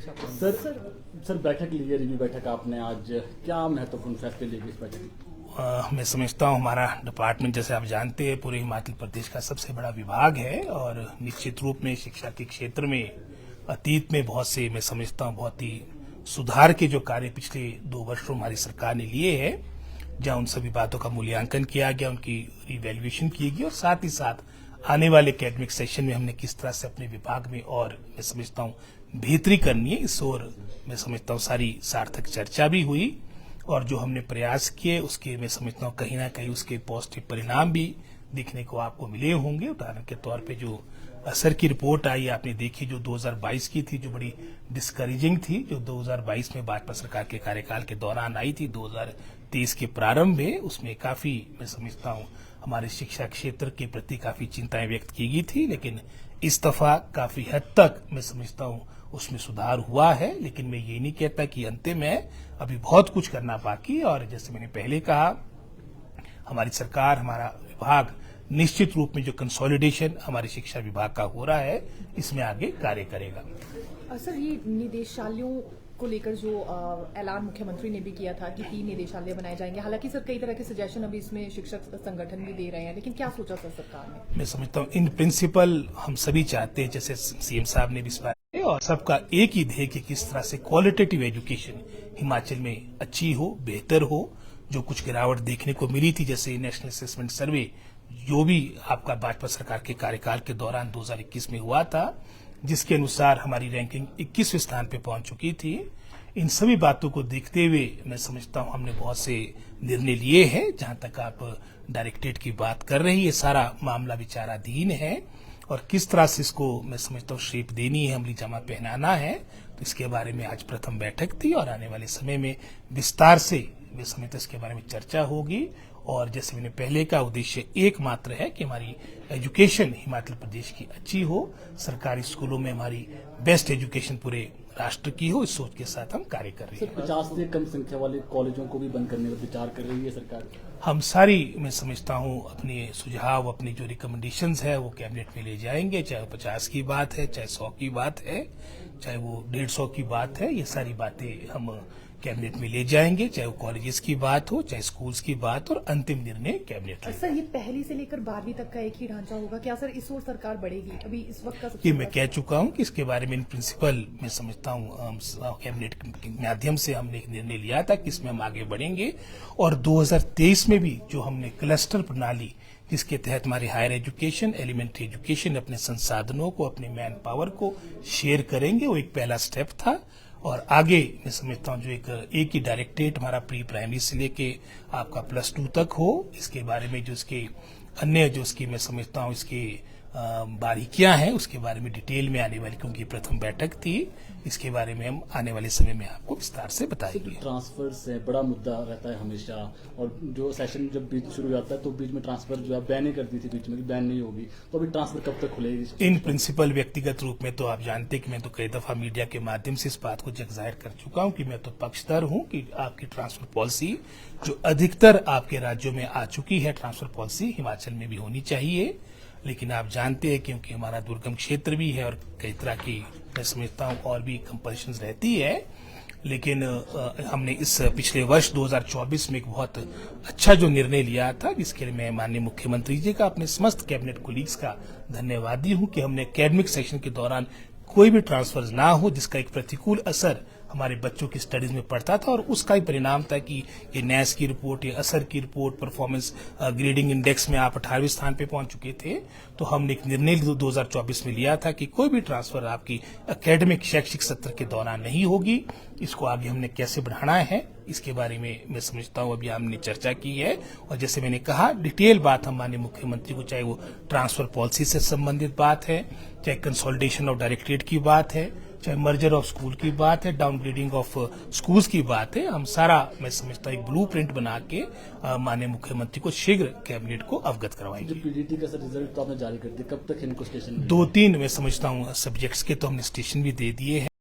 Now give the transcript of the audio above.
शिक्षा को। सर बैठक ली है, रिव्यू बैठक आपने आज, क्या महत्वपूर्ण फैसले लिए इस बैठक में? मैं समझता हूँ हमारा डिपार्टमेंट, जैसे आप जानते हैं, पूरे हिमाचल प्रदेश का सबसे बड़ा विभाग है और निश्चित रूप में शिक्षा के क्षेत्र में अतीत में बहुत से, मैं समझता हूँ, बहुत ही सुधार के जो कार्य पिछले 2 वर्षों हमारी सरकार ने लिए हैं, जहाँ उन सभी बातों का मूल्यांकन किया गया, उनकी रिवैल्यूएशन की गई और साथ ही साथ आने वाले एकेडमिक सेशन में हमने किस तरह से अपने विभाग में और मैं समझता हूँ बेहतरी करनी है, इस ओर मैं समझता हूँ सारी सार्थक चर्चा भी हुई और जो हमने प्रयास किए उसके मैं समझता हूँ कहीं ना कहीं उसके पॉजिटिव परिणाम भी दिखने को आपको मिले होंगे। उदाहरण के तौर पे जो असर की रिपोर्ट आई आपने देखी, जो 2022 की थी, जो बड़ी डिस्करेजिंग थी, जो 2022 में भाजपा सरकार के कार्यकाल के दौरान आई थी, 2023 के प्रारंभ में, उसमें काफी मैं समझता हूँ हमारे शिक्षा क्षेत्र के प्रति काफी चिंताएं व्यक्त की गई थी, लेकिन इस दफा काफी हद तक मैं समझता हूँ उसमें सुधार हुआ है। लेकिन मैं ये नहीं कहता कि अंतिम है, अभी बहुत कुछ करना बाकी है और जैसे मैंने पहले कहा, हमारी सरकार, हमारा विभाग निश्चित रूप में जो कंसोलिडेशन हमारे शिक्षा विभाग का हो रहा है, इसमें आगे कार्य करेगा। सर, ये निदेशालयों को लेकर जो ऐलान मुख्यमंत्री ने भी किया था कि 3 निदेशालय बनाए जाएंगे, हालांकि सर कई तरह के सजेशन अभी इसमें शिक्षक संगठन भी दे रहे हैं, लेकिन क्या सोचा सर सरकार ने? मैं समझता हूँ इन प्रिंसिपल हम सभी चाहते हैं, जैसे सीएम साहब ने भी इस बात और सबका एक ही ध्येय कि किस तरह से क्वालिटेटिव एजुकेशन हिमाचल में अच्छी हो, बेहतर हो। जो कुछ गिरावट देखने को मिली थी, जैसे नेशनल असेसमेंट सर्वे जो भी आपका भाजपा सरकार के कार्यकाल के दौरान 2021 में हुआ था, जिसके अनुसार हमारी रैंकिंग 21वें स्थान पे पहुंच चुकी थी, इन सभी बातों को देखते हुए मैं समझता हूं हमने बहुत से निर्णय लिए हैं। जहां तक आप डायरेक्टरेट की बात कर रही है, सारा मामला विचाराधीन है और किस तरह से इसको मैं समझता हूँ शेप देनी है, अमली जामा पहनाना है, तो इसके बारे में आज प्रथम बैठक थी और आने वाले समय में विस्तार से मैं समझता इसके बारे में चर्चा होगी। और जैसे मैंने पहले का उद्देश्य एकमात्र है कि हमारी एजुकेशन हिमाचल प्रदेश की अच्छी हो, सरकारी स्कूलों में हमारी बेस्ट एजुकेशन पूरे राष्ट्र की हो, इस सोच के साथ हम कार्य कर रहे हैं। 50 से कम संख्या वाले कॉलेजों को भी बंद करने का विचार कर रही है सरकार। हम सारी मैं समझता हूँ अपने सुझाव, अपनी जो रिकमेंडेशंस है वो कैबिनेट में ले जाएंगे, चाहे वो 50 की बात है, चाहे 100 की बात है, चाहे वो 150 की बात है, ये सारी बातें हम कैबिनेट में ले जाएंगे, चाहे वो कॉलेजेस की बात हो, चाहे स्कूल्स की बात हो, और अंतिम निर्णय कैबिनेट लेगा। सर, ये पहली से लेकर 12वीं तक का एक ही ढांचा होगा क्या सर? इस ओर सरकार बढ़ेगी? अभी इस वक्त का ये मैं कह चुका हूँ कि इसके बारे में इन प्रिंसिपल मैं समझता हूँ कैबिनेट के माध्यम से हमने एक निर्णय लिया था कि इसमें हम आगे बढ़ेंगे और 2023 में भी जो हमने क्लस्टर प्रणाली, जिसके तहत हमारे हायर एजुकेशन, एलिमेंट्री एजुकेशन अपने संसाधनों को, अपने मैन पावर को शेयर करेंगे, वो एक पहला स्टेप था। और आगे मैं समझता हूँ जो एक ही डायरेक्टरेट हमारा प्री प्राइमरी से लेके आपका +2 तक हो, इसके बारे में जो इसके अन्य जो इसकी मैं समझता हूँ इसके बारीकियां हैं, उसके बारे में डिटेल में आने वाली, क्योंकि प्रथम बैठक थी, इसके बारे में हम आने वाले समय में आपको विस्तार से बताएंगे। ट्रांसफर से बड़ा मुद्दा रहता है हमेशा, और जो सेशन जब बीच शुरू हो जाता है तो बीच में ट्रांसफर जो है बैन ही कर दी थी बीच में कि बैन नहीं होगी, तो अभी ट्रांसफर कब तक खुलेगी? इन प्रिंसिपल व्यक्तिगत रूप में तो आप जानते हैं कि मैं तो कई दफा मीडिया के माध्यम से इस बात को जग जाहिर कर चुका हूँ कि मैं तो पक्षधर हूँ कि आपकी ट्रांसफर पॉलिसी जो अधिकतर आपके राज्यों में आ चुकी है, ट्रांसफर पॉलिसी हिमाचल में भी होनी चाहिए। लेकिन आप जानते हैं क्योंकि हमारा दुर्गम क्षेत्र भी है और कई तरह की मैं समझता हूँ और भी कंपल्शंस रहती है, लेकिन हमने इस पिछले वर्ष 2024 में एक बहुत अच्छा जो निर्णय लिया था, जिसके लिए मैं माननीय मुख्यमंत्री जी का, अपने समस्त कैबिनेट कोलीग्स का धन्यवादी हूँ कि हमने एकेडमिक सेशन के दौरान कोई भी ट्रांसफर ना हो जिसका एक प्रतिकूल असर हमारे बच्चों की स्टडीज में पड़ता था, और उसका ही परिणाम था कि ये नैस की रिपोर्ट, ये असर की रिपोर्ट, परफॉर्मेंस ग्रेडिंग इंडेक्स में आप 18वें स्थान पे पहुंच चुके थे। तो हमने एक निर्णय 2024 में लिया था कि कोई भी ट्रांसफर आपकी एकेडमिक शैक्षिक सत्र के दौरान नहीं होगी। इसको आगे हमने कैसे बढ़ाना है, इसके बारे में मैं समझता हूँ अभी हमने चर्चा की है, और जैसे मैंने कहा डिटेल बात हम माननीय मुख्यमंत्री को, चाहे वो ट्रांसफर पॉलिसी से संबंधित बात है, चाहे कंसोलिडेशन ऑफ डायरेक्टरेट की बात है, चाहे मर्जर ऑफ स्कूल की बात है, डाउनग्रेडिंग ऑफ स्कूल्स की बात है, हम सारा मैं समझता हूँ एक ब्लूप्रिंट बना के माननीय मुख्यमंत्री को शीघ्र कैबिनेट को अवगत करवाएंगे। पीडीटी का सर रिजल्ट तो आपने जारी कर दिया, कब तक इनको स्टेशन? 2-3 मैं समझता हूँ सब्जेक्ट्स के तो हमने स्टेशन भी दे दिए हैं।